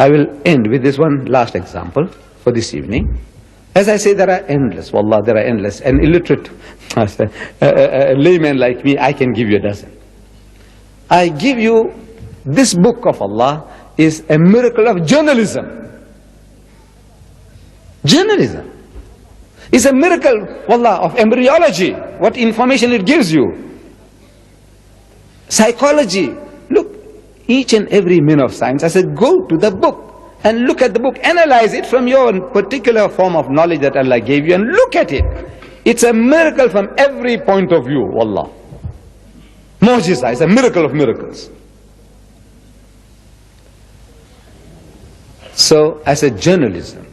I will end with this one last example for this evening. As I say, there are endless, wallah, there are endless. An illiterate a layman like me, I can give you a dozen. I give you, this book of Allah is a miracle of journalism. Journalism is a miracle, wallah, of embryology, what information it gives you. Psychology, look, each and every man of science, I said, go to the book and look at the book, analyze it from your particular form of knowledge that Allah gave you and look at it. It's a miracle from every point of view, wallah. Mu'jiza is a miracle of miracles. So, as a journalism,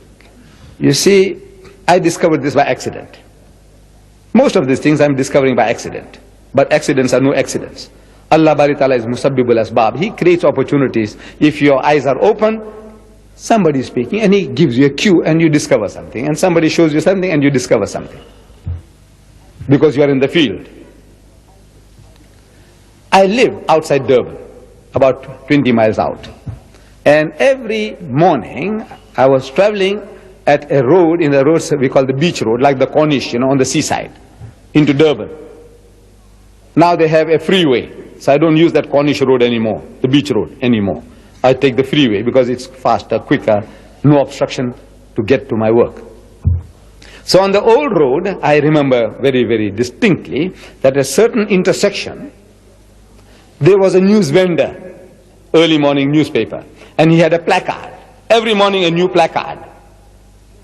you see, I discovered this by accident. Most of these things I'm discovering by accident. But accidents are no accidents. Allah Bari Ta'ala is Musabbibul Asbab. He creates opportunities. If your eyes are open, somebody is speaking and he gives you a cue and you discover something. And somebody shows you something and you discover something. Because you are in the field. I live outside Durban, about 20 miles out. And every morning I was traveling at a road, in the roads we call the beach road, like the Corniche, on the seaside, into Durban. Now they have a freeway, so I don't use that Corniche road anymore, the beach road anymore. I take the freeway because it's faster, quicker, no obstruction to get to my work. So on the old road, I remember very, very distinctly that at a certain intersection, there was a news vendor, early morning newspaper, and he had a placard. Every morning a new placard,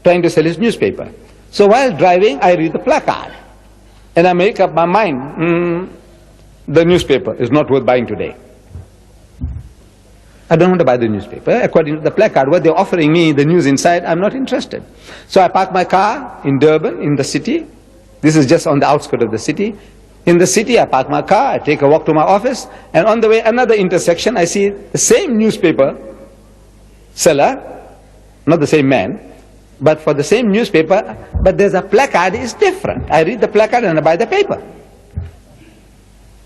trying to sell his newspaper. So while driving, I read the placard, and I make up my mind, the newspaper is not worth buying today. I don't want to buy the newspaper. According to the placard, what they're offering me, the news inside, I'm not interested. So I park my car in Durban, in the city. This is just on the outskirts of the city. In the city, I park my car, I take a walk to my office, and on the way, another intersection, I see the same newspaper seller, not the same man, but for the same newspaper, but there's a placard, it's different. I read the placard and I buy the paper.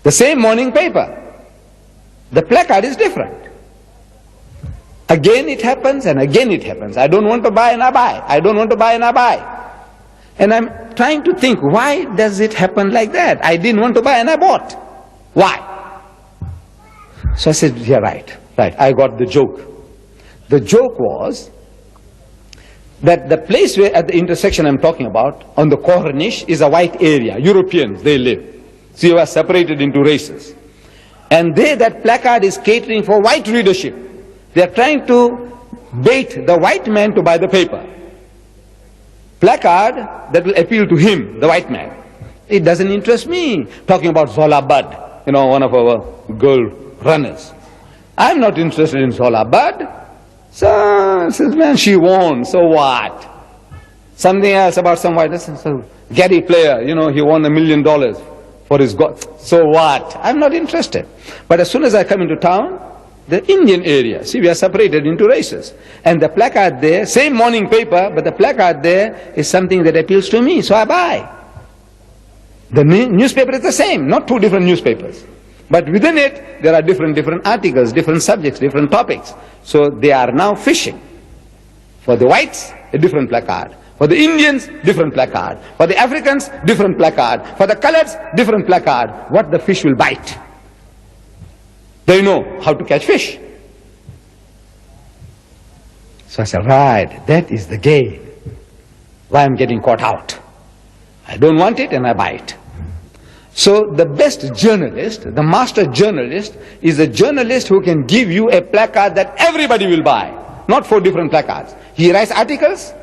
The same morning paper. The placard is different. Again it happens and again it happens. I don't want to buy and I buy. I don't want to buy and I buy. And I'm trying to think, why does it happen like that? I didn't want to buy and I bought. Why? So I said, yeah, right. I got the joke. The joke was that the place where at the intersection I'm talking about, on the Corniche, is a white area. Europeans, they live. So you are separated into races. And there that placard is catering for white readership. They are trying to bait the white man to buy the paper. Placard that will appeal to him, the white man. It doesn't interest me. Talking about Zola Bud, one of our girl runners. I'm not interested in Zola Bud. So, says, man, she won, so what? Something else about some white, so Gary Player, he won $1 million for his God. So what? I'm not interested. But as soon as I come into town, the Indian area, see, we are separated into races. And the placard there, same morning paper, but the placard there is something that appeals to me, so I buy. The newspaper is the same, not two different newspapers. But within it, there are different articles, different subjects, different topics. So they are now fishing. For the whites, a different placard. For the Indians, different placard. For the Africans, different placard. For the coloreds, different placard. What the fish will bite. They know how to catch fish. So I said, right, that is the game. Why I'm getting caught out. I don't want it and I buy it. So the best journalist, the master journalist, is a journalist who can give you a placard that everybody will buy. Not 4 different placards. He writes articles,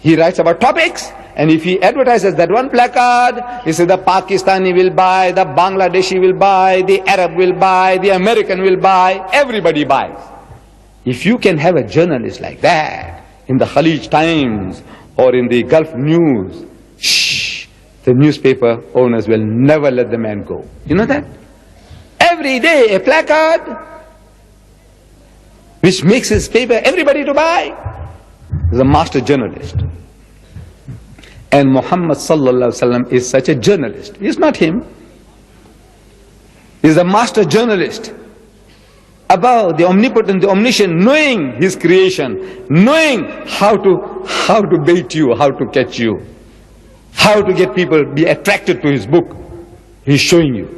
he writes about topics, and if he advertises that one placard, he says the Pakistani will buy, the Bangladeshi will buy, the Arab will buy, the American will buy, everybody buys. If you can have a journalist like that, in the Khalij Times, or in the Gulf News, the newspaper owners will never let the man go. You know that? Every day a placard which makes his paper everybody to buy. He's a master journalist. And Muhammad sallallahu alaihi wasallam is such a journalist. He's not him. He's a master journalist. above, the omnipotent, the omniscient, knowing his creation, knowing how to bait you, how to catch you, how to get people be attracted to his book. He's showing you.